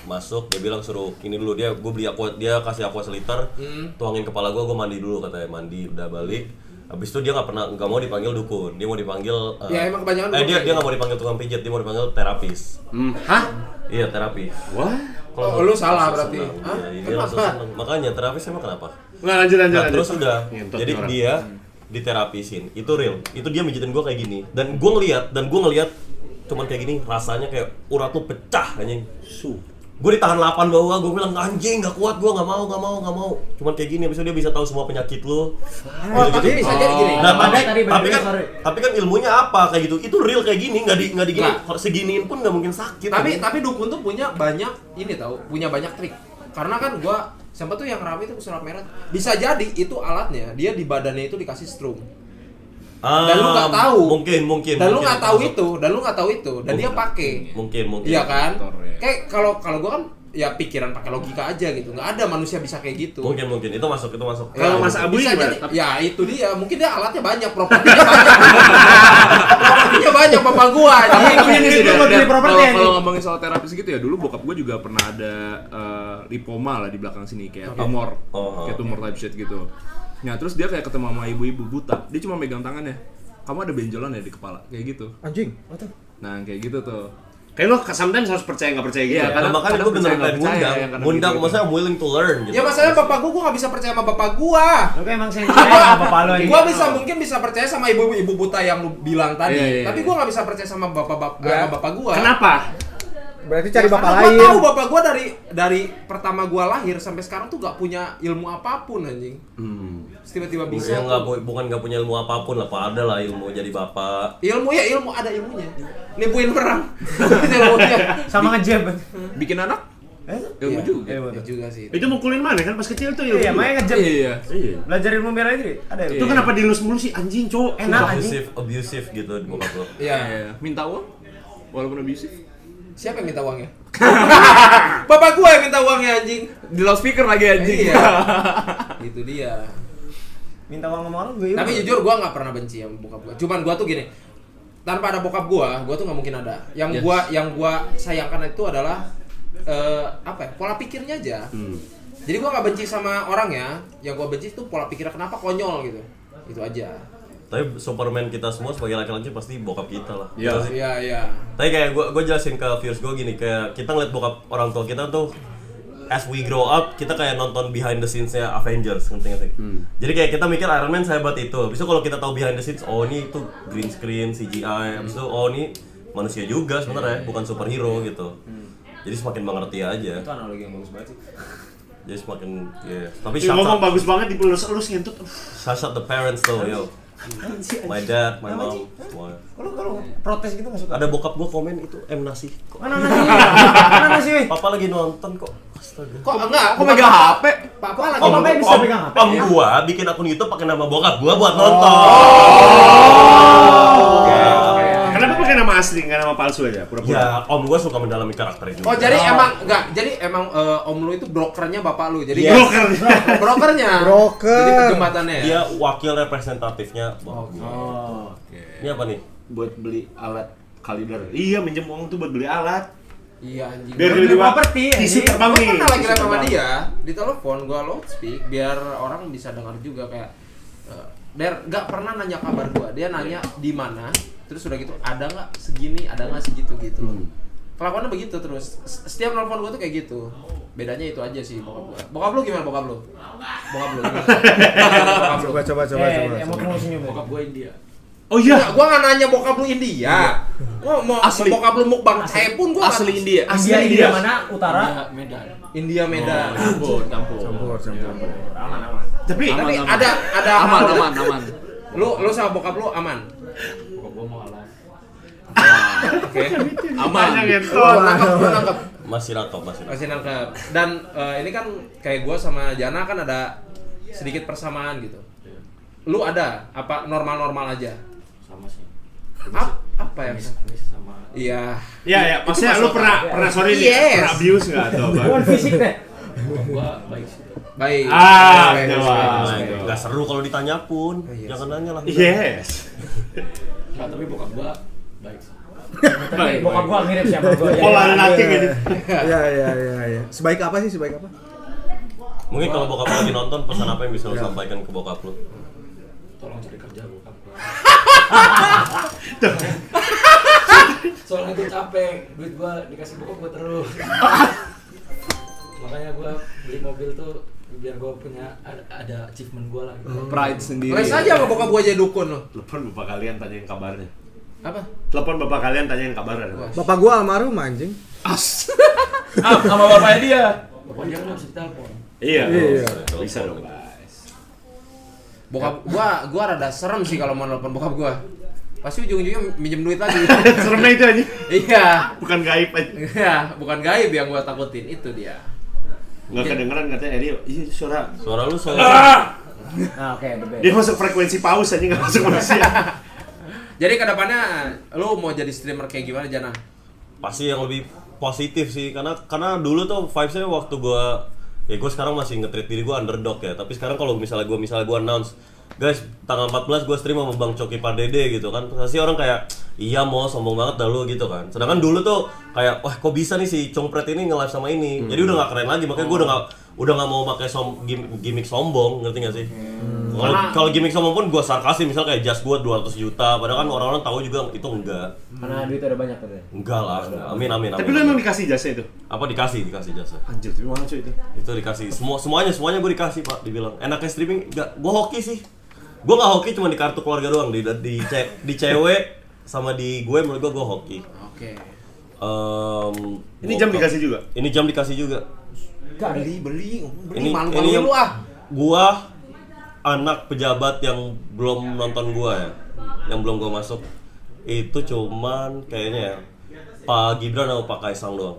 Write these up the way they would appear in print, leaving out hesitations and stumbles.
masuk, dia bilang suruh ini dulu, dia kasih aqua seliter, tuangin kepala gue mandi dulu katanya, mandi udah balik. Habis itu dia nggak mau dipanggil dukun, dia mau dipanggil ya emang kebanyakan dia nggak mau dipanggil tukang pijat, dia mau dipanggil terapis. Hah? Iya, terapis. Wah? Lu salah berarti. Iya, dia langsung seneng. Makanya terapis emang kenapa? Nggak, lanjut. Terus udah, jadi dia diterapisin, itu real, itu dia mijitin gue kayak gini, dan gue ngeliat cuman kayak gini, rasanya kayak urat lu pecah anjing. Gue ditahan 8 bawah, gue bilang anjing gak kuat, gue gak mau. Cuman kayak gini, abis itu dia bisa tahu semua penyakit lu. Tapi bisa jadi gini. Nah, tapi kan ilmunya apa kayak gitu? Itu real kayak gini, nggak digini, seginiin pun nggak mungkin sakit. Tapi dukun tuh punya banyak trik. Karena kan siapa tuh yang rame itu sulap merah. Bisa jadi itu alatnya, dia di badannya itu dikasih strum. Dan lu nggak tahu. Mungkin. Dan lu nggak tahu itu, dan dia pakai. Mungkin. Iya kan? Kayak kalau gua kan ya pikiran pakai logika aja gitu. Nggak ada manusia bisa kayak gitu. Mungkin itu masuk. Kalau Mas Abu gimana? Ya itu dia, mungkin dia alatnya banyak, propertinya banyak bapak gua. Tapi ini sih kalau ngomongin soal terapis gitu ya, dulu bokap gua juga pernah ada lipoma lah di belakang sini, kayak tumor, kayak tumor type shit gitu. Nah terus dia kayak ketemu sama ibu-ibu buta, dia cuma megang tangannya, kamu ada benjolan ya di kepala, kayak gitu. Anjing, nah kayak gitu tuh. Kayak lo sometimes harus percaya nggak percaya gitu. Iya, Ya, makanya gue beneran pengen ngundang, maksudnya I'm willing to learn gitu. Ya masalahnya bapak gua nggak bisa percaya sama bapak gua. Oke, emang saya sama bapak lo. Gua mungkin bisa percaya sama ibu buta yang lu bilang tadi, iya. tapi gua nggak bisa percaya sama bapak gua. Kenapa? Berarti cari bapak karena lain. Gua tahu bapak gua dari pertama gua lahir sampai sekarang tuh gak punya ilmu apapun anjing. Terus tiba-tiba bisa. Ya bukan nggak punya ilmu apapun lah, Pak, ada lah ilmu jadi bapak. Ilmu ada ilmunya. Nipuin orang. Ilmunya. Sama ngejeb. Bikin anak? Ilmu juga. Ilmu juga sih. Itu mukulin mana kan pas kecil tuh ilmu. Iya, makanya ngejeb. Iya. Belajar ilmu bela diri. Ada ilmu. Itu kenapa dilus mulu sih anjing, cowok? Enak anjing. Abusive gitu di bokap lo. Iya. Minta uang walaupun abusive. Siapa yang minta uangnya? Bapak gua yang minta uangnya anjing. Di loudspeaker lagi anjing. Iya. Itu dia. Minta uang sama orang gue. Tapi jujur gua nggak pernah benci sama bokap gua. Cuman gua tuh gini, tanpa ada bokap gua tuh nggak mungkin ada. Yang gua sayangkan itu adalah pola pikirnya aja. Jadi gua nggak benci sama orangnya, yang gua benci itu pola pikirnya, kenapa konyol gitu. Itu aja. Tapi Superman kita semua sebagai laki-laki pasti bokap kita lah. Iya. Tapi kayak gue jelasin ke viewers gue gini, kayak kita ngeliat bokap orang tua kita tuh as we grow up, kita kayak nonton behind the scenes-nya Avengers, ngerti nggak sih? Jadi kayak kita mikir Iron Man sehebat itu. Habis itu kalau kita tahu behind the scenes, oh ini tuh green screen, CGI. Habis itu oh ini manusia juga sebenarnya, bukan superhero gitu. Jadi semakin mengerti aja. Itu analogi yang bagus banget sih. Jadi semakin Tapi Ngomong bagus banget dipelus-elus ngentut. shout the parents tuh, yo. My dad, my mom, semua. Kalau protes gitu nggak suka. Ada bokap gua komen itu nasi. Mana nasi? Weh? Papa lagi nonton kok. Astaga. Kok enggak? Kok megang HP? Papa lagi Om bisa pegang HP. Om gua bikin akun YouTube pakai nama bokap gua buat nonton. Kenapa pakai nama asli, nggak nama palsu aja? Pura-pura. Ya, om gua suka mendalami karakternya juga. Oh, jadi emang om lu itu brokernya bapak lu. Jadi brokernya. Jadi jembatannya. Dia wakil representatifnya bokap gua. Oke. Ini apa nih? Buat beli alat kaliber. Iya, minjem uang tuh buat beli alat. Iya anjing. Biar Beli tiba-tiba properti, isu anjing. terbang Gua nih. pernah lagi isu live sama terbang. dia di telepon, gua loudspeak biar orang bisa dengar juga kayak Der nggak pernah nanya kabar gua, dia nanya di mana, terus udah gitu ada nggak segini, ada nggak segitu gitu. Kelakuannya begitu terus. Setiap nelfon gua tuh kayak gitu. Bedanya itu aja sih bokap gua. Bokap lu gimana bokap lu? Bokap lu gimana? Bokap lu. Coba. Emang mau senyum. Bokap gue India. Oh iya. Gua nggak nanya bokap lu India. Gua mau Asli. bokap lu mukbang saya pun gua Asli India. India mana? Utara. Medan. India Medan. Campur. Aman. Tapi ada aman. Lu sama bokap lu aman. Bokap gue mau kalah. Oke. Aman. Gua nangkep. Masih nangkep. Masih nangkep. Dan ini kan kayak gua sama Jana kan ada sedikit persamaan gitu. Lu ada apa normal-normal aja? Sama sih. Apa ya? Sama. Iya. Ya, maksudnya lu pernah sorry nih, Yes. pernah abuse nggak atau apa? Bukan fisik deh. Gue baik sih. Baik. Baik. Gak seru kalau ditanya pun. Iya Jangan nanya lah. Yes. Nggak, tapi bokap gue baik sih. Tapi bokap gua mirip siapa gua. Pola laki gitu. Iya. Sebaik apa sih? Sebaik apa? Mungkin kalau bokap lagi nonton, pesan apa yang bisa lo sampaikan ke bokap lo? Tolong cari kerja bokap gua. Soalnya gue capek, duit gua dikasih bokap gua terus. Makanya gua beli mobil tuh biar gua punya ada achievement gua lah gitu. Pride sendiri. Les aja sama bokap gua jadi dukun lo. Telepon bapak kalian tanyain kabarnya. Apa? Telepon bapak kalian tanyain kabarnya. Bapak gua almarhum anjing. Sama bapaknya dia. Pokoknya dia kan harus ditelepon. Iya. Iya. Bisa dong, guys. Bokap gua rada serem sih kalau mau nelpon bokap gua. Pasti ujung-ujungnya minjem duit lagi. Seremnya itu aja. Iya. Bukan gaib aja. Iya, bukan gaib yang gua takutin, itu dia. Nggak kedengeran katanya Eri, iya Suara lu soal Nah, oke, the best. dia masuk frekuensi paus aja nggak masuk manusia. Jadi kedepannya lu mau jadi streamer kayak gimana, Jana? pasti yang lebih positif sih, karena dulu tuh vibes-nya waktu gua sekarang masih nge-treat diri gua underdog ya, tapi sekarang kalau misalnya gua announce, guys tanggal 14 gua stream sama Bang Coki Pardede gitu kan, pasti orang kayak iya mau sombong banget dah lu gitu kan. Sedangkan dulu tuh kayak wah kok bisa nih si Congpret ini nge-live sama ini. Jadi udah gak keren lagi, makanya gua udah nggak mau pakai gimmick sombong, ngerti gak sih? Kalau gimmick sombong pun gua sarkasin, misal kayak jas gua 200 juta, padahal kan orang-orang tahu juga itu enggak. Karena duit udah banyak katanya. Enggak lah, amin. Tapi lu emang dikasih jasa itu? Apa dikasih jasa? Anjir, tapi mana cuy itu? Itu dikasih semuanya gue dikasih Pak, dibilang enaknya streaming enggak, gue hoki sih. Gue nggak hoki cuma di kartu keluarga doang, di cewek sama di gue, menurut gue hoki. Oke. Ini jam dikasih juga? Ini jam dikasih juga. Beli Ini malu-malu yang lu ah. gua anak pejabat yang belum nonton gua ya, yang belum gua masuk itu cuman kayaknya ya Pak Gibran atau Pak Kaisang doang.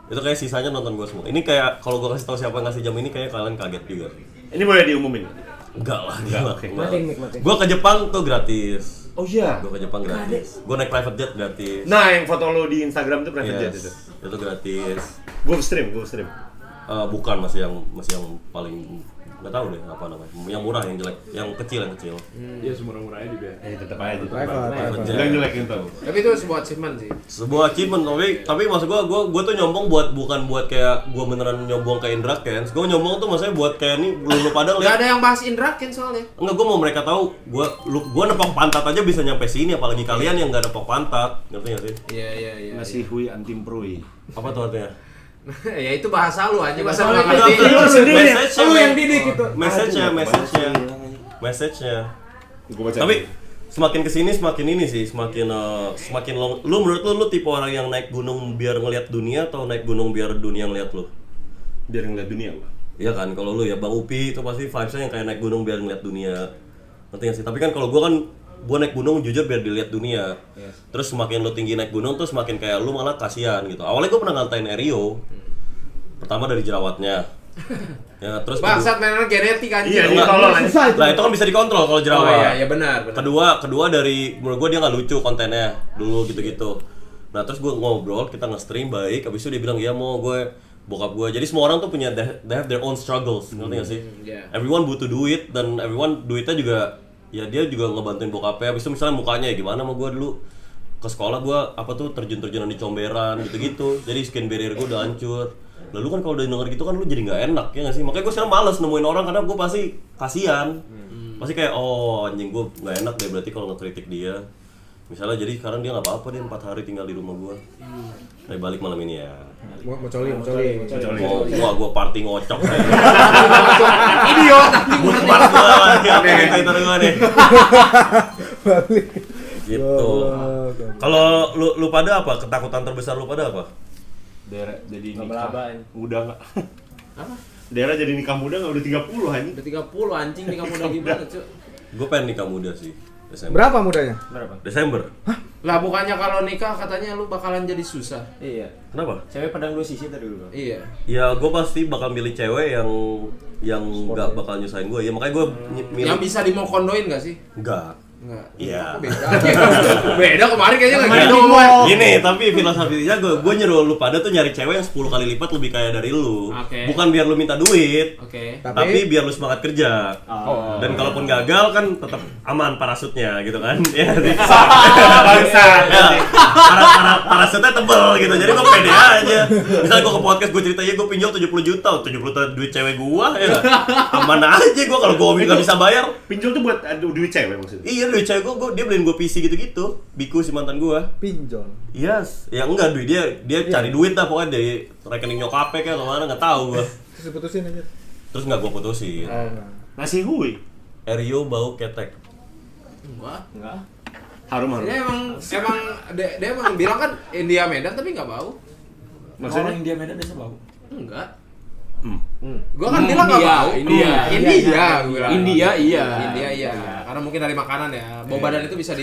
Itu kayak sisanya nonton gua semua. Ini kayak kalau gua kasih tahu siapa yang ngasih jam ini, kayak kalian kaget juga. Ini boleh diumumin? Enggak lah, enggak. Mating. Gua ke Jepang tuh gratis. Oh iya. Gua ke Jepang gratis. Gua naik private jet gratis. Nah, yang foto lo di Instagram itu private jet itu. Itu gratis. Gue stream. Bukan, masih yang paling nggak tahu deh apa namanya, yang murah, yang jelek, yang kecil. Iya, semurah-murahnya juga. Tetap aja. Private. Jangan jelekin tuh. Tapi itu sebuah achievement sih. Sebuah achievement, tapi maksud gua tuh nyombong bukan buat kayak gua beneran nyombong ke Indra Kens. Gua nyombong tuh maksudnya buat kayak nih lu pada Gak lihat. ada yang bahas Indra Ken soalnya. Enggak, gua mau mereka tahu gua nepok pantat aja bisa nyampe sini, apalagi kalian yang nggak nepok pantat. Ngerti enggak sih? Iya. Masih hui antim proi. Apa tuh artinya? Ya itu bahasa lu aja, bahasa lu Enggak, ngerti. message-nya, Lu yang didik gitu. Message-nya. Gua baca. Tapi semakin kesini semakin long. Lu menurut lu tipe orang yang naik gunung biar ngelihat dunia atau naik gunung biar dunia ngelihat lu? Biar ngeliat dunia gua. Iya kan, kalau lu ya Bang Upi itu pasti vibes-nya yang kayak naik gunung biar ngeliat dunia. Ngerti gak sih? Tapi kan kalau gua naik gunung jujur biar dilihat dunia. Terus semakin lu tinggi naik gunung tuh semakin kayak lu malah kasihan gitu. Awalnya gua pernah ngatain Erio. Pertama dari jerawatnya. Ya, terus Bangsat mainan genetik anjing. Iya, dia tolol aja. Nah, itu kan bisa dikontrol kalau Oh jerawat. iya, benar. Kedua dari menurut gua dia nggak lucu kontennya dulu gitu-gitu. Nah, terus gua ngobrol, kita nge-stream baik, habis itu dia bilang, "Ya mau bokap gue." Jadi semua orang tuh punya they have their own struggles, ngerti gak sih? Yeah. Everyone butuh duit dan everyone duitnya juga ya dia juga ngebantuin bokapnya. Habis itu misalnya mukanya ya gimana sama gue dulu ke sekolah gue terjun-terjunan di comberan gitu-gitu. Jadi skin barrier gue udah hancur. Lalu kan kalau udah denger gitu kan lu jadi nggak enak ya nggak sih? Makanya gue sekarang males nemuin orang karena gue pasti kasihan. Pasti kayak oh anjing gue nggak enak deh berarti kalau ngekritik dia. Misalnya jadi sekarang dia nggak apa-apa deh 4 hari tinggal di rumah gue. Saya balik malam ini ya. Mau coli. Wah gue party ngocok. Idiot anjing. Buat gue nih. Gitu. Kalau lu pada apa? Ketakutan terbesar lu pada apa? Daerah jadi Laba-laba, nikah muda nggak? Apa? Daerah jadi nikah muda nggak udah 30 anjing? Udah 30 anjing nikah muda gimana, Cuk? Gue pengen nikah muda sih. Desember. Berapa mudanya? Desember. Lah bukannya kalau nikah katanya lu bakalan jadi susah. Iya. Kenapa? Cewek pedang 2 sisi tadi dulu. Iya. Ya gue pasti bakal milih cewek yang nggak bakal nyusahin gue. Ya makanya gue milih. Yang bisa dimau kondoin gak sih? Enggak. Enggak. Iya. Kok beda? Beda kemarin kayaknya lagi Ya, ngomong. gini, tapi filosofinya gue nyuruh lu pada tuh nyari cewek yang 10 kali lipat lebih kaya dari lu. Oke. Bukan biar lu minta duit. Oke. Tapi biar lu semangat kerja. Oh. Dan kalaupun gagal kan tetap aman parasutnya gitu kan. Ya, Bangsa. parasutnya tebel gitu. Jadi gue pede aja. Misalnya gue ke podcast gue cerita ya gue pinjol 70 juta duit cewek gue ya. Aman aja gue kalau gue nggak bisa bayar. Pinjol tuh buat duit cewek maksudnya. Iya duit cewek gue dia beliin gue PC gitu-gitu. Biku si mantan gue. Pinjol. Yes, ya enggak duit dia cari duit lah pokoknya dari rekening nyokapnya kayak atau mana nggak tahu gua. Terus putusin aja. Terus nggak gua putusin. Nasi hui. Rio bau ketek. Enggak. Harum. Dia dia emang bilang kan India Medan tapi nggak bau. Maksudnya Orang India Medan biasa bau. Enggak. Gua kan bilang nggak bau. India. Gua bilang. India iya. India iya. Karena mungkin dari makanan ya. Bau badan itu bisa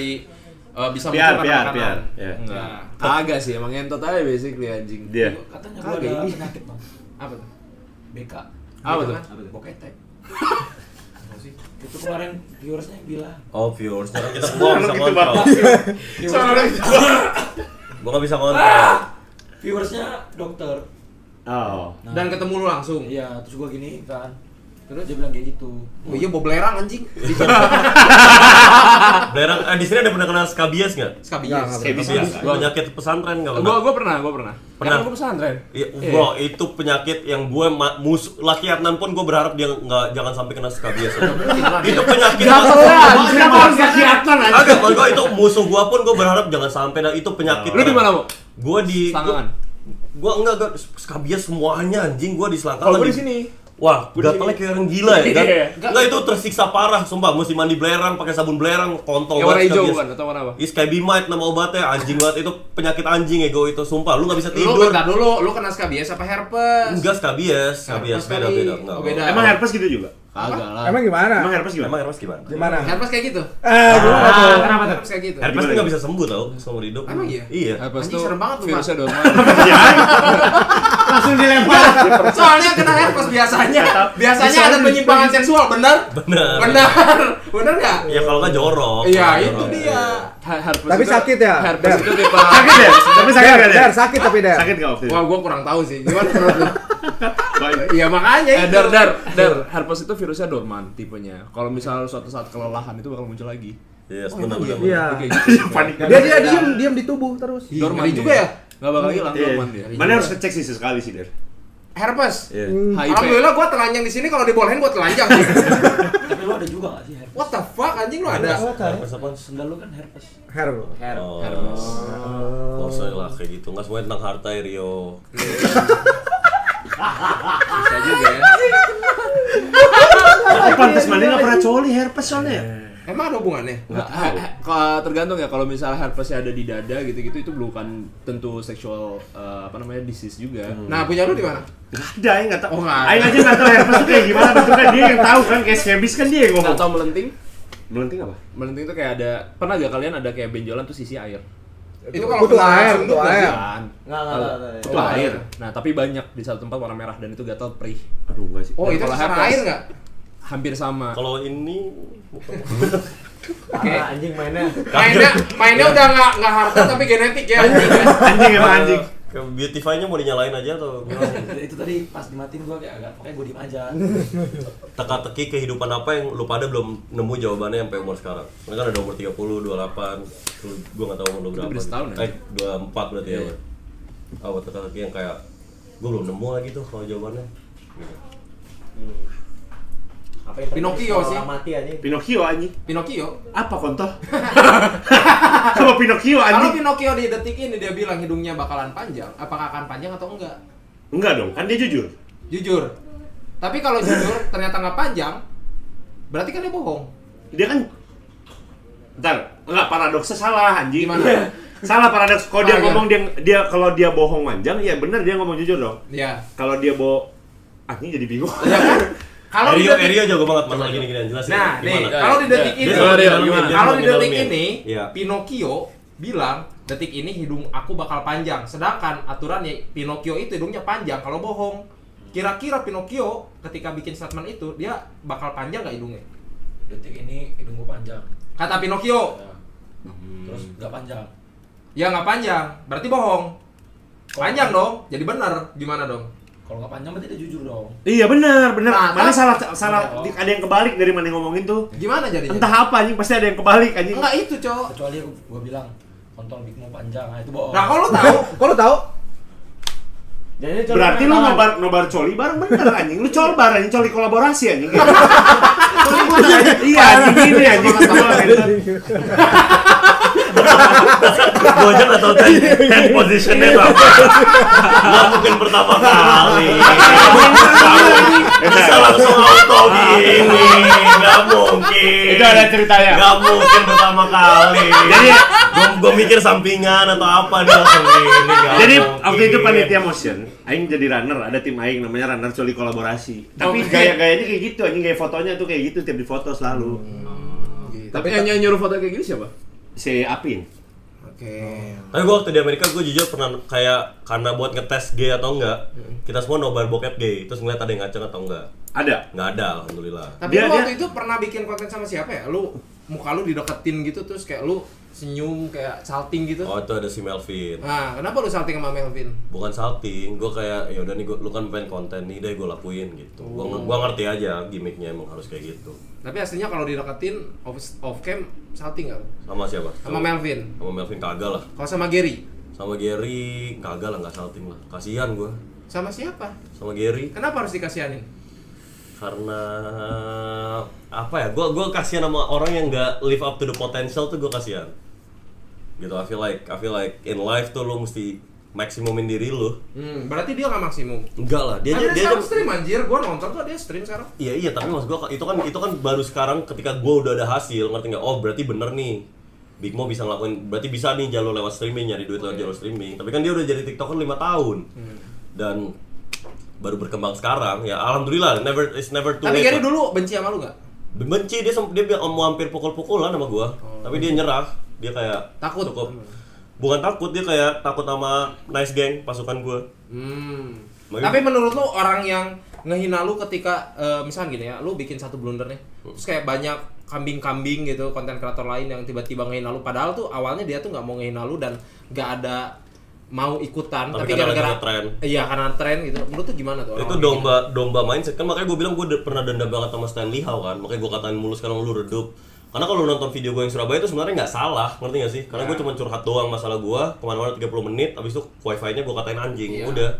bisa Piar. muncul karena makanan. Ya. Nah, Kagak sih, emang ngentot aja basically anjing. Dia. Katanya gua ada penyakit bang. apa tuh? BK. Apa tuh? Boketek. Itu kemarin viewersnya bilang. Oh viewersnya kan kita semua bisa gitu, kontrol. Gua nggak bisa kontrol. Viewersnya dokter. Oh. Dan ketemu lu langsung. Iya, terus gua gini kan. Terus Dia bilang kayak gitu. oh iya bau belerang anjing. Belerang, di sini ada pernah kena skabies nggak? Skabies. Penyakit pesantren nggak Gua pernah? pernah. Pernah. Kan gua pesantren. Iya, bro, itu penyakit yang gue laki Adnan pun gue berharap dia jangan sampai kena skabies. Itu penyakit. Agak, gue itu musuh gue pun gue berharap jangan sampai. Dan itu penyakit. Lu di mana, Bu? Gue di Selangkangan. Gue enggak skabies semuanya anjing gue di Selangkangan. Kalau gua di sini. Wah, gatalnya kayak orang gila ya kan? Iya. Enggak itu tersiksa parah, sumpah. Mesti mandi belerang, pakai sabun belerang, kontol Yang warna banget hijau skabies. bukan atau warna apa? Is Skybimite nama obatnya, anjing banget. Itu penyakit anjing ego itu, sumpah. Lu gak bisa Lu tidur. bentar dulu, lu kena skabies apa herpes? Enggak skabies, Herpes beda kali. enggak. Oh, beda. Emang herpes gitu juga? Kagak lah. Emang gimana? Emang herpes gimana? Emang herpes gimana? Gimana? Herpes kayak gitu. Gimana tuh? Herpes kayak gitu. Herpes tuh nggak bisa sembuh tau seumur hidup. Emang iya? Iya. Herpes Anjing, tuh serem banget tuh, virusnya dorman. Langsung dilempar. Soalnya kena herpes biasanya ada penyimpangan seksual, benar? Benar. Benar nggak? Ya kalau nggak jorok. Iya, Jorok. itu dia. Herpes Tapi itu- sakit ya? Herpes Der. itu tipe Sakit ya? Tapi sakit Der, nggak Der, sakit tapi Der. Sakit nggak waktu itu? Wah, gua kurang tahu sih. Gimana menurut lu? Baik. Iya, makanya itu. dar herpes itu virusnya dorman tipenya. Kalau misalnya suatu saat kelelahan itu bakal muncul lagi. Iya, benar. Iya. Kayak gitu. Panik. Dia diam di tubuh terus. Dorman Ngeri dia. juga ya. Nggak bakal hilang Iya. dorman dia. Mana harus ngecek sih sekali sih, Der. Herpes. Iya. HIV. Alhamdulillah gua telanjang di sini, kalau dibolehin gua telanjang sih. Tapi lu ada juga gak sih herpes? What the fuck anjing lu ada? Herpes apa? Sendal lu kan herpes. Oh, nggak usah lah kayak gitu. Nggak semuanya tentang harta ya, Rio. Bisa juga ya. Oh, pantes mana nggak pernah coli herpes soalnya. Emang ada hubungannya? Tergantung ya, kalau misalnya herpesnya ada di dada gitu-gitu itu bukan tentu sexual disease juga. Nah, punya lu di mana? Nggak ada, Aing nggak tahu. Oh, nggak ada. Aing aja nggak tahu herpes itu kayak gimana bentuknya, dia yang tahu kan, kayak skabis kan dia yang ngomong. Atau melenting? Melenting apa? Melenting itu kayak ada, pernah gak kalian ada kayak benjolan tuh sisi air? Itu kalau Butuh kena air, sunduk butuh nggak sih? air. Kan? Enggak. Itu air. Nah, tapi banyak di satu tempat warna merah dan itu gatal perih. Aduh, enggak sih. Oh, itu Kalau karena herpes. air nggak? Hampir sama. Kalau ini Oke. Anjing mainnya. Mainnya udah nggak harta tapi genetik ya. Anjing emang anjing. ke Beautify-nya mau dinyalain aja atau gimana? Itu tadi pas dimatiin gua kayak agak, pokoknya gua diem aja. Teka-teki kehidupan apa yang lu pada belum nemu jawabannya sampai umur sekarang. Mereka kan ada umur 30, 28, gua nggak tahu umur lu berapa. beda setahun ya? 24 berarti ya. Apa teka-teki yang kayak gua belum nemu lagi tuh kalau jawabannya. Gitu. Apa yang Pinocchio sih. mati anjing. Pinocchio anjing. Pinocchio. Apa kontoh? Apa Pinocchio Kalau anjing? Pinocchio di detik ini dia bilang hidungnya bakalan panjang, apakah akan panjang atau enggak? Enggak dong, kan dia jujur. Jujur. Tapi kalau jujur ternyata nggak panjang, berarti kan dia bohong. Dia kan Bentar, enggak paradoksnya salah anjing. Gimana? Salah paradoks. Kalau dia Salah, ngomong dia kalau dia bohong manjang, ya benar dia ngomong jujur dong. Iya. Kalau dia anjing jadi bingung. Iya kan? Kalau di detik Rio jago banget masalah gini-gini jelasin. Nah, nih, Gimana? kalau di detik ini, Dia sama Rio, ngedalamin, gimana? dia kalau sama di detik ngedalamin. ini, Iya. Pinocchio bilang detik ini hidung aku bakal panjang, sedangkan aturannya Pinocchio itu hidungnya panjang kalau bohong. Kira-kira Pinocchio ketika bikin statement itu dia bakal panjang nggak hidungnya? Detik ini hidung gua panjang. Kata Pinocchio. Terus nggak panjang. Ya nggak panjang, berarti bohong. Panjang dong, jadi benar. Gimana dong? Kalau nggak panjang berarti dia jujur dong. Iya benar. Nah, Mana salah Oh. ada yang kebalik dari mana yang ngomongin tuh. Gimana jadinya? Entah apa anjing, pasti ada yang kebalik anjing. Enggak itu, Cok. Kecuali gua bilang kontol Big Mo panjang, nah itu bohong. Nah, kalau lu tahu, Kok lu tahu? Jadi Berarti lu nobar coli bareng bener anjing. Lu colbar anjing, coli kolaborasi anjing. Iya anjing gini anjing. Gue aja nggak tahu hand positionnya apa. Nggak mungkin pertama kali. Bisa langsung auto gini. Nggak mungkin. Itu ada ceritanya. Nggak mungkin pertama kali. Jadi gue mikir sampingan atau apa dia langsung ini. nggak Jadi mungkin. waktu itu panitia motion, Aing jadi runner, ada tim Aing namanya runner coli kolaborasi. Tapi Oke. gaya-gayanya kayak gitu, anjing gaya fotonya tuh kayak gitu, tiap di foto selalu. Tapi yang nyuruh foto kayak gini siapa? Si Apin. Oke. Tapi gue waktu di Amerika gue jujur pernah kayak karena buat ngetes gay atau enggak, kita semua nobar bokep gay, terus ngeliat ada yang ngaceng atau enggak. Ada. Nggak ada, alhamdulillah. Tapi Dia- lu waktu dia- itu pernah bikin konten sama siapa ya? Lu muka lu dideketin gitu terus kayak lu senyum kayak salting gitu. Oh itu ada si Melvin. Nah, kenapa lu salting sama Melvin? Bukan salting, gue kayak ya udah nih lu kan pengen konten nih deh gue lakuin gitu. Gua ngerti aja gimmicknya emang harus kayak gitu. Tapi aslinya kalau dideketin off cam salting nggak? Sama siapa? Sama Melvin. Sama Melvin kagak lah. Kalau sama Gary? Sama Gary kagak lah, nggak salting lah. Kasihan gue. Sama siapa? Sama Gary Kenapa harus dikasihanin? karena apa ya? Gue kasihan sama orang yang nggak live up to the potential tuh gue kasihan. Gitu. I feel like in life tuh lu mesti maksimumin diri lu. Berarti dia nggak maksimum. Enggak lah, dia Dia dia sekarang stream anjir, gua nonton tuh dia stream sekarang. Iya tapi maksud gua itu kan baru sekarang ketika gua udah ada hasil, ngerti nggak? Oh berarti bener nih Big Mo bisa ngelakuin, berarti bisa nih jalur lewat streaming, nyari duit lewat jalur streaming. Tapi kan dia udah jadi TikToker 5 tahun dan baru berkembang sekarang. Ya alhamdulillah, it's never too Tapi late. Gary lah. dulu benci sama lu nggak? Benci dia mau hampir pukul-pukulan sama gua, tapi dia nyerah. Dia kayak Takut? cukup. Bukan takut, dia kayak takut sama Nice Gang pasukan gua. Makanya- Tapi menurut lu orang yang ngehina lu ketika misalkan gini ya, lu bikin satu blunder nih, terus kayak banyak kambing-kambing gitu konten kreator lain yang tiba-tiba ngehina lu, padahal tuh awalnya dia tuh nggak mau ngehina lu dan nggak ada mau ikutan, Tapi tapi karena gara-gara lagi ngetren. iya karena tren gitu. Menurut tuh gimana tuh? Itu orang-orang domba mindset kan, makanya gue bilang gue pernah dendam banget sama Stanley Howe kan, makanya gue katain mulu sekarang lu redup. Karena kalau lu nonton video gue yang Surabaya itu sebenarnya nggak salah, ngerti nggak sih? Karena gue cuma curhat doang masalah gue, kemana-mana 30 menit, abis itu wifi-nya gue katain anjing, Iya. udah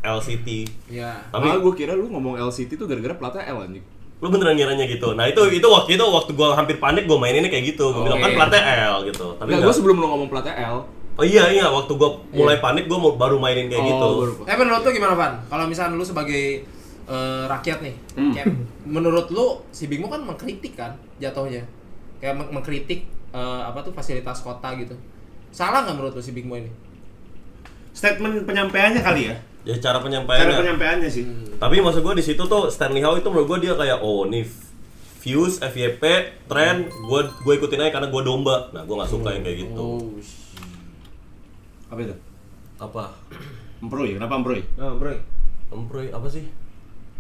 LCT. Iya. Tapi Malah gue kira lu ngomong LCT tuh gara-gara platnya L anjing. lu beneran ngiranya gitu. Nah itu waktu gue hampir panik, gue maininnya kayak gitu. Gue bilang kan Oke. platnya L gitu. Tapi Enggak, gue nggak. sebelum lu ngomong platnya L. Oh iya, waktu gue mulai panik, gue baru mainin kayak gitu. Menurut lu gimana, Van? Kalau misalnya lu sebagai rakyat nih, kayak menurut lu si Big Mo kan mengkritik kan jatuhnya, kayak mengkritik apa tuh fasilitas kota gitu. Salah nggak menurut lu si Big Mo ini? Statement penyampaiannya kali ya. Ya cara Cara penyampaiannya. penyampaiannya sih. Tapi maksud gue di situ tuh Stanley Howe itu menurut gue dia kayak oh nih views, FYP, tren, gue ikutin aja karena gue domba. Nah gue nggak suka yang kayak gitu. Apa itu? Apa? Emproy, kenapa emproy? Oh, bro. Emproy apa sih?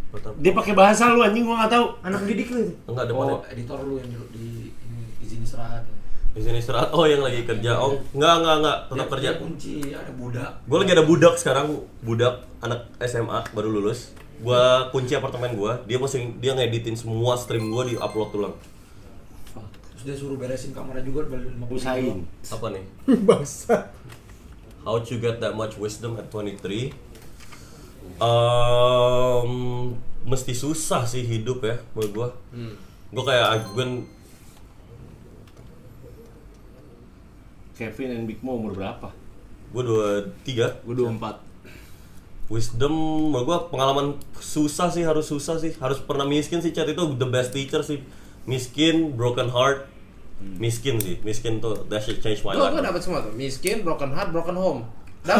Buat apa? Dia pakai bahasa lu anjing, gua nggak tahu. Anak didik lu itu. Enggak depannya. Oh, editor lu yang di ini izin istirahat. Di sini istirahat. Oh yang lagi kerja. Oh enggak tetap kerja. Dia kunci, ada budak. Gue lagi ada budak sekarang, budak anak SMA baru lulus. Gua kunci apartemen gua, dia ngeditin semua stream gua di upload tulang. Terus dia suruh beresin kamera juga balik 50 Usahain. Apa nih? Bangsa. How to get that much wisdom at 23? Mesti susah sih hidup ya menurut gua. Gua kayak Kevin and Big Mo umur berapa? gua 23. Gue 24. Wisdom menurut gua pengalaman susah sih, harus pernah miskin sih. Chat itu the best teacher sih. Miskin, broken heart. Miskin tuh that should change my Gue life. dapat semua tuh, miskin, broken heart, broken home. Gue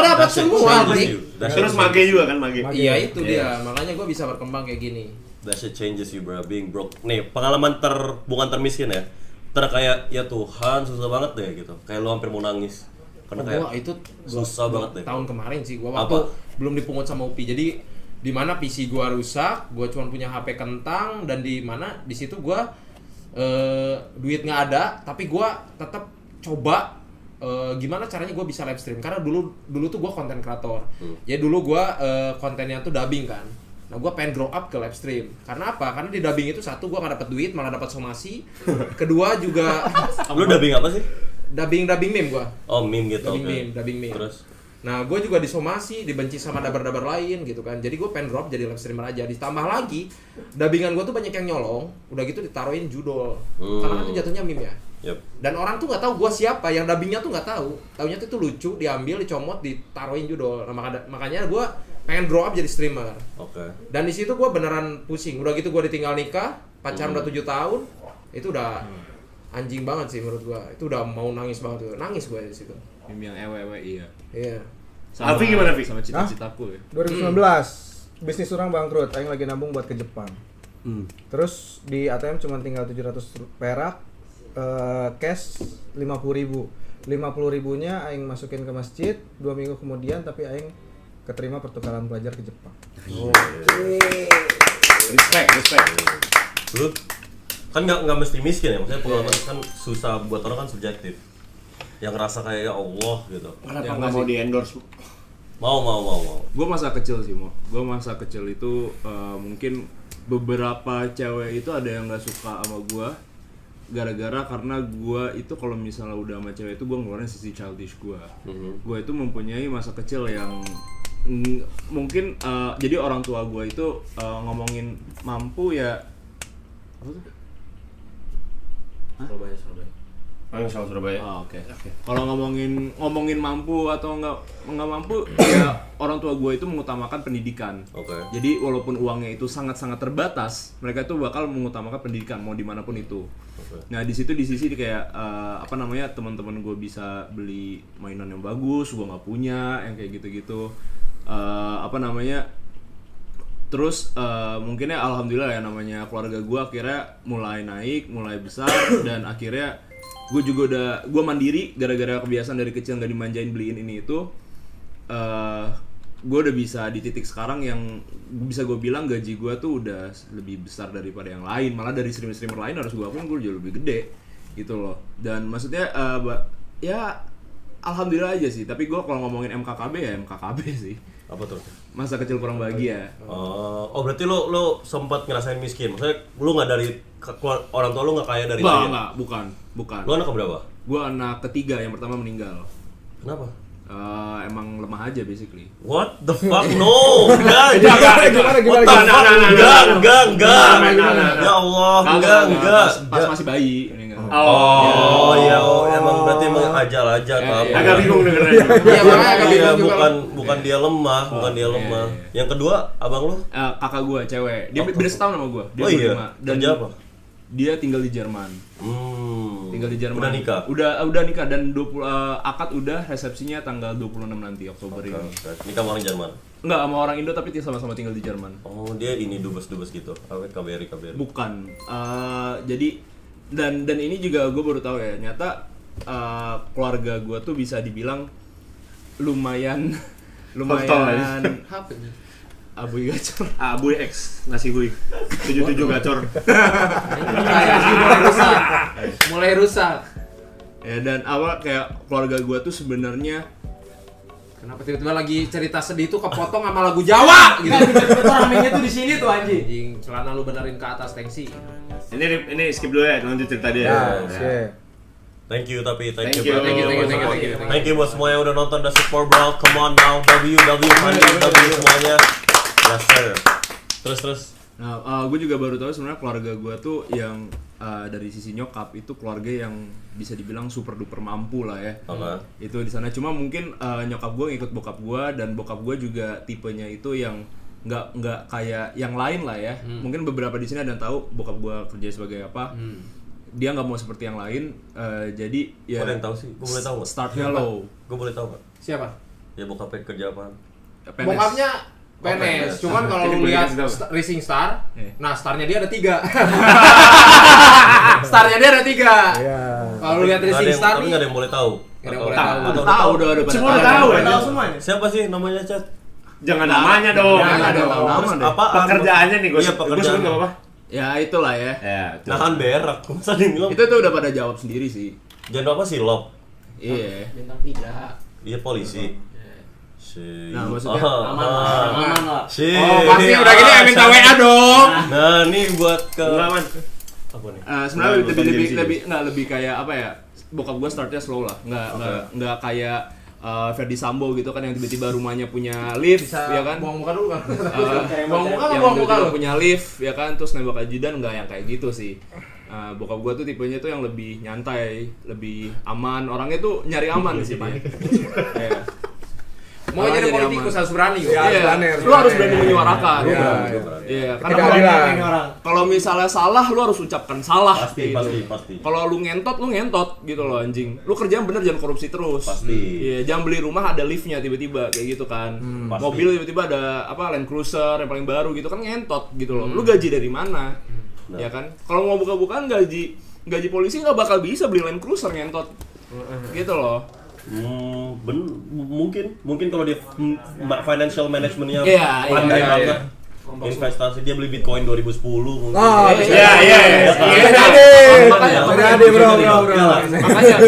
dapat That should semua, changes Brik. you. That should Terus mage juga kan mage. Iya itu dia, makanya gue bisa berkembang kayak gini. That shit changes you bro, being broke. Nih, pengalaman bukan termiskin ya. Kayak ya Tuhan susah banget deh gitu. Kayak lo hampir mau nangis. Karena kayak Gua itu susah banget deh. Tahun kemarin sih gua waktu Apa? belum dipungut sama UPI. Jadi di mana PC gua rusak, gua cuma punya HP kentang dan di mana di situ gua duit nggak ada, tapi gue tetap coba gimana caranya gue bisa live stream, karena dulu tuh gue konten kreator. Ya dulu gue kontennya tuh dubbing kan. Nah gue pengen grow up ke live stream. Karena apa? Karena di dubbing itu satu gue nggak dapat duit, malah dapat somasi. Kedua juga Lu dubbing apa sih? dubbing meme gue. Oh, meme gitu. Dubbing meme. Terus Nah, gue juga disomasi, dibenci sama dabar-dabar lain gitu kan. Jadi gue pengen drop jadi live streamer aja. Ditambah lagi, dubbingan gue tuh banyak yang nyolong. Udah gitu ditaruhin judul. Karena kan itu jatuhnya meme ya. Yep. Dan orang tuh nggak tahu gue siapa. Yang dubbingnya tuh nggak tahu. Taunya tuh itu lucu, diambil, dicomot, ditaruhin judul. Nah, makanya gue pengen grow up jadi streamer. Oke. Dan di situ gue beneran pusing. Udah gitu gue ditinggal nikah, pacaran udah 7 tahun. Itu udah anjing banget sih menurut gue. Itu udah mau nangis banget tuh. Nangis gue di situ. Meme yang ewe iya. Iya. Alfi gimana, Vi? Sama cita-citaku ya. 2019 bisnis orang bangkrut, aing lagi nabung buat ke Jepang. Terus di ATM cuma tinggal 700 perak, cash 50.000. 50.000-nya aing masukin ke masjid 2 minggu kemudian, tapi aing keterima pertukaran pelajar ke Jepang. Respect. Lu kan nggak mesti miskin ya, maksudnya pengalaman kan susah buat orang kan subjektif. Yang ngerasa kayak ya Allah gitu. Kenapa nggak mau di endorse? Mau. Gue masa kecil sih, gue masa kecil itu mungkin beberapa cewek itu ada yang nggak suka sama gue gara-gara karena gue itu kalau misalnya udah sama cewek itu gue ngeluarin sisi childish gue. Gue itu mempunyai masa kecil yang mungkin jadi orang tua gue itu ngomongin mampu ya apa tuh? Surabaya. Yang soal Surabaya. Oh, oke. Kalau ngomongin mampu atau nggak mampu, ya orang tua gue itu mengutamakan pendidikan. Oke. Jadi walaupun uangnya itu sangat-sangat terbatas, mereka itu bakal mengutamakan pendidikan mau dimanapun itu. Nah di sisi kayak teman-teman gue bisa beli mainan yang bagus, gue nggak punya, yang kayak gitu-gitu. Terus mungkinnya alhamdulillah ya namanya keluarga gue akhirnya mulai naik, mulai besar dan akhirnya gue mandiri gara-gara kebiasaan dari kecil nggak dimanjain beliin ini itu. Gue udah bisa di titik sekarang yang bisa gue bilang gaji gue tuh udah lebih besar daripada yang lain, malah dari streamer lain harus gue akuin gue jauh lebih gede gitu loh. Dan maksudnya ya alhamdulillah aja sih, tapi gue kalau ngomongin MKKB ya MKKB sih. Apa tuh? Masa kecil kurang bahagia. Oh berarti lo sempat ngerasain miskin. Maksudnya lo nggak dari orang tua lo nggak kaya dari lahir? Enggak, bukan. Lo anak keberapa? Gue anak ketiga, yang pertama meninggal. Kenapa? Emang lemah aja basically. What the fuck? No! Enggak! Ya Allah, enggak. Pas masih bayi meninggal. Oh iya, emang berarti emang ajal aja kan. Agak bingung dengerin. Iya, makanya agak bingung juga. Bukan dia lemah. Yang kedua, abang lu? Kakak gue cewek, dia beda setahun sama gue. Dia Oh iya, 25. Dan kerja apa? dia tinggal di Jerman. Tinggal di Jerman. Udah nikah? Udah nikah dan 20 akad udah, resepsinya tanggal 26 nanti Oktober ini. Nikah sama orang Jerman? Enggak, sama orang Indo tapi sama-sama tinggal di Jerman. Oh, dia ini dubes gitu. Awet KBRI. Bukan. Jadi dan ini juga gue baru tahu ya, nyata keluarga gue tuh bisa dibilang lumayan abuy gacor. Abuy X, nasi hui. 77 gacor. mulai rusak. Ya dan awal kayak keluarga gue tuh sebenarnya Kenapa tiba-tiba lagi cerita sedih itu kepotong sama lagu Jawa gitu. Ramenya tuh di sini tuh anjing. Anjing, celana lu benerin ke atas tensi. Ini skip dulu ya, lanjut cerita dia. Ya. Thank you Thank you. Thank you buat semua yang udah nonton The Super Brawl. Come on now, W semuanya. Yes sir. Terus. Nah, gue juga baru tahu sebenarnya keluarga gue tuh yang dari sisi nyokap itu keluarga yang bisa dibilang super duper mampu lah ya. Itu di sana cuma mungkin nyokap gue ngikut bokap gue dan bokap gue juga tipenya itu yang nggak kayak yang lain lah ya. Mungkin beberapa di sini ada yang tahu bokap gue kerja sebagai apa. Dia nggak mau seperti yang lain. Jadi ya. Ada yang tahu sih? Gue boleh tahu nggak? Startnya low. Gue boleh tahu nggak? Siapa? Ya bokapnya kerja apaan? Bokapnya PNS, cuman kalau lu lihat Racing Star, nah starnya dia ada 3. Starnya dia ada 3. Iya. Kalau lu lihat Racing Star tapi nih, nggak ada yang boleh tahu. nggak ada yang boleh tahu. Tahu udah ada Semua udah tahu ya. Tahu semuanya. Siapa sih namanya, Chat? Jangan namanya dong. Jangan ada nama deh. Apaan? Pekerjaannya nih, gue Iya, sebut pekerjaan. nggak apa-apa. Ya itulah ya. Ya, Nahan berak. Masa dibilang Itu tuh udah pada jawab sendiri sih. jangan apa sih lob? Iya. Bintang 3. Iya polisi. Nah, maksudnya Aman lah. Oh, pasti udah gini minta WA dong. Nah, ini buat ke Enggak, Man. apa nih? Sebenarnya Bukan lebih kayak apa ya? Bokap gue startnya slow lah, nggak kayak Ferdi Sambo gitu kan yang tiba-tiba rumahnya punya lift, ya kan? Buang muka dulu kan. Buang muka yang buang muka tiba-tiba punya lift, ya kan? Terus nembak ajudan nggak yang kayak gitu sih. Bokap gue tuh tipenya tuh yang lebih nyantai, lebih aman. Orangnya tuh nyari aman sih dia. Iya. Mau jadi politikus harus berani. Iya, lu harus berani menyuarakan. Iya, karena kalau misalnya salah, lu harus ucapkan salah. Pasti, gitu. pasti. Kalau lu ngentot gitu loh anjing. Lu kerjaan bener jangan korupsi terus. Pasti. Iya, jangan beli rumah ada liftnya tiba-tiba kayak gitu kan. Pasti. Mobil tiba-tiba ada apa Land Cruiser yang paling baru gitu kan ngentot gitu loh. Lu gaji dari mana? Ya kan? Kalau mau buka-bukaan gaji polisi nggak bakal bisa beli Land Cruiser ngentot. Gitu loh. Mungkin kalau dia financial managementnya Iya, pandai iya, banget. Investasi dia beli Bitcoin 2010 mungkin. Iya. Jadi bro.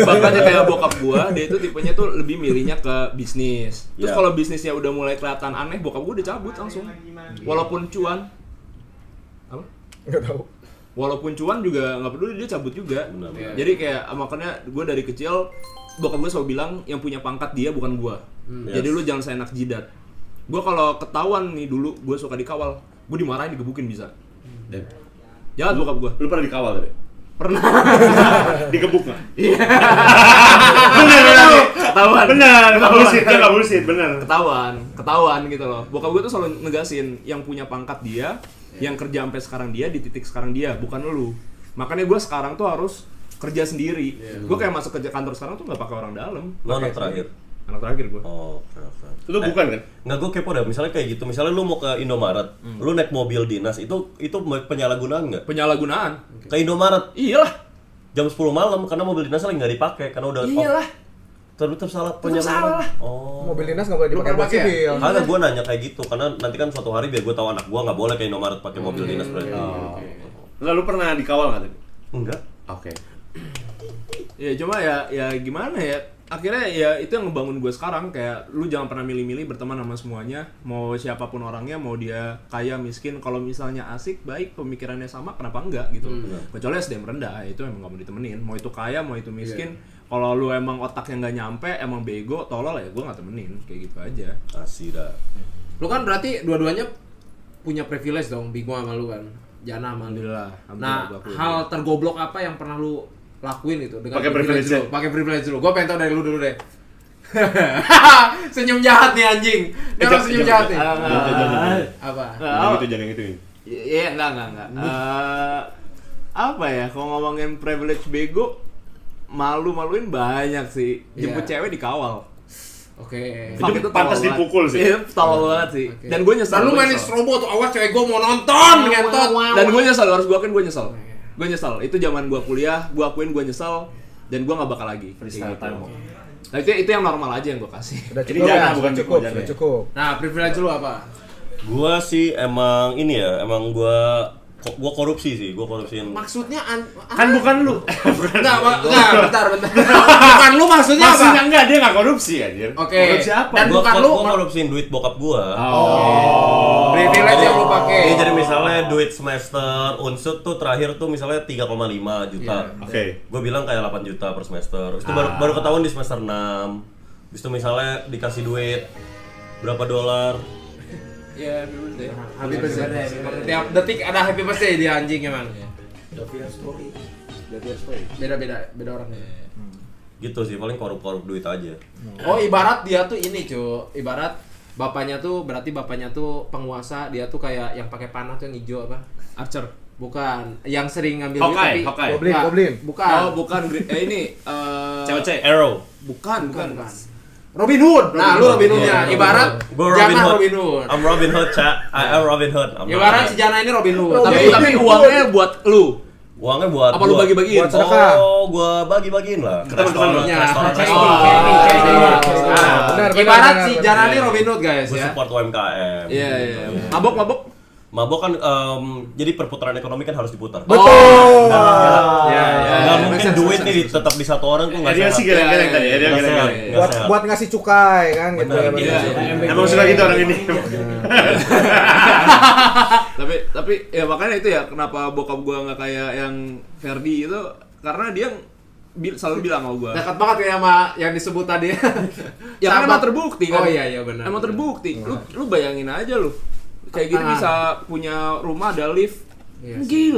Makanya kayak bokap gua, dia itu tipenya tuh lebih milihnya ke bisnis. Terus kalau bisnisnya udah mulai kelihatan aneh, bokap gua udah cabut langsung. Walaupun cuan. Apa? Enggak tahu. Walaupun cuan juga nggak peduli, dia cabut juga. Benar. Jadi kayak makanya gua dari kecil bokap gue selalu bilang yang punya pangkat dia bukan gua. Jadi lu jangan seenak jidat. Gua kalau ketahuan nih dulu gua suka dikawal, gua dimarahin digebukin bisa. Jahat bokap gua. Lu pernah dikawal tadi? Pernah. Digebuk nggak? Iya. Ketahuan. Benar, nggak bullshit, benar. Ketahuan gitu loh. Bokap gue tuh selalu negasin yang punya pangkat dia, yang kerja sampai sekarang dia, di titik sekarang dia, bukan lu. Makanya gue sekarang tuh harus kerja sendiri. Gue kayak masuk ke kantor sekarang tuh nggak pakai orang dalam. Lo anak terakhir. Anak terakhir gue. Oh, keren. Lu bukan kan? Nggak, gue kepo dah. Misalnya kayak gitu. Misalnya lu mau ke Indomaret, lu naik mobil dinas, itu penyalahgunaan nggak? Penyalahgunaan. Ke Indomaret Iyalah. jam 10 malam karena mobil dinas lagi nggak dipakai karena udah Iyalah. Tetap salah Tetap penyalahgunaan. salah. Oh. Mobil dinas nggak boleh dipakai buat sibil. Ada gue nanya kayak gitu karena nanti kan suatu hari biar gue tahu anak gue nggak boleh ke Indomaret pakai mobil dinas berarti. Lalu pernah dikawal nggak tadi? Enggak. Oke. Ya cuma ya gimana ya. Akhirnya ya itu yang ngebangun gue sekarang, kayak lu jangan pernah milih-milih berteman sama semuanya, mau siapapun orangnya, mau dia kaya miskin, kalau misalnya asik baik pemikirannya sama kenapa enggak gitu. Kecuali SDM rendah itu emang gak mau ditemenin, mau itu kaya mau itu miskin. Kalau lu emang otaknya nggak nyampe, emang bego tolol ya gue nggak temenin, kayak gitu aja. Asli dah. Lu kan berarti dua-duanya punya privilege dong, Bimo sama lu kan. Jana sama lu. Alhamdulillah. Nah, gua akuin. hal tergoblok apa yang pernah lu lakuin itu dengan Pakai privilege lu? Pakai privilege lu. Gua pengen tahu dari lu dulu deh. Senyum jahat nih anjing. Dia orang senyum jahat nih. Apa? Jangan gitu. Iya, enggak. Apa ya, kalau ngomongin privilege bego, malu-maluin banyak sih. Jemput cewek dikawal. Oke. Itu pantas dipukul sih. Iya, tolol banget sih. Dan gue nyesel. Lalu main strobo tuh, awas cewek gua mau nonton ngentot. Dan gue nyesel, harus gue akuin gue nyesel. Gue nyesel. Itu zaman gue kuliah, gue akuin gue nyesel. Dan gue gak bakal lagi. Freestyle time. Nah itu yang normal aja yang gue kasih. Udah Ini cukup, jangan, ya, bukan cukup, jangan. udah cukup. Nah, privilege lu apa? Gua sih emang ini ya, emang gua korupsi sih, gua korupsiin. Maksudnya Kan bukan lu. enggak, bentar. Bukan lu maksudnya apa? Maksudnya enggak, dia enggak korupsi anjir. Oke. Korupsi apa? Dan Gua bukan lu korupsiin duit bokap gua. privilege yang lu pakai. Iya, jadi misalnya duit semester unsut tuh terakhir tuh misalnya 3,5 juta. Oke. Gue bilang kayak 8 juta per semester. Itu baru ketahuan di semester 6. Habis itu misalnya dikasih duit berapa dolar? Iya, Happy birthday. Tiap detik ada happy birthday dia anjing emang. Beda orang. Gitu sih, paling korup-korup duit aja. Oh, ibarat dia tuh ini, cu. Ibarat bapaknya tuh berarti bapaknya tuh penguasa, dia tuh kayak yang pakai panah tuh yang hijau apa? Archer. Bukan, yang sering ngambil Hawkeye, duit Hawkeye. Enggak, Goblin. Bukan. Oh, bukan ini COC. Arrow. bukan. Robin Hood. Nah, lu Robin Hoodnya. Ibarat Gua Jana Robin Hood. I'm Robin Hood, Cak. I'm Robin Hood. Ibarat si Jana ini Robin Hood. Tapi uangnya buat lu. Uangnya buat Apa lu bagi-bagiin? Buat sedekah. Oh, gua bagi-bagiin lah. Ke restoran. Ya, Benar, ibarat benar, si benar. Jana ini Robin Hood, guys Gue ya. support UMKM. Iya. Mabok. Mabok kan jadi perputaran ekonomi kan harus diputar. Betul. Nggak mungkin duit nih tetap di satu orang tuh nggak Dia sehat. sih geleng-geleng tadi. Dia Nggak sehat, geleng-geleng. nggak sehat. Buat ngasih cukai kan gitu ya. Emang suka gitu orang ini. Tapi ya makanya itu ya kenapa bokap gua nggak kayak yang Ferdi itu karena dia selalu bilang sama gua. Dekat banget ya sama yang disebut tadi. Ya kan emang terbukti kan. Oh iya benar. Emang terbukti. Lu bayangin aja lu. Kayak gitu bisa punya rumah ada lift. Gila.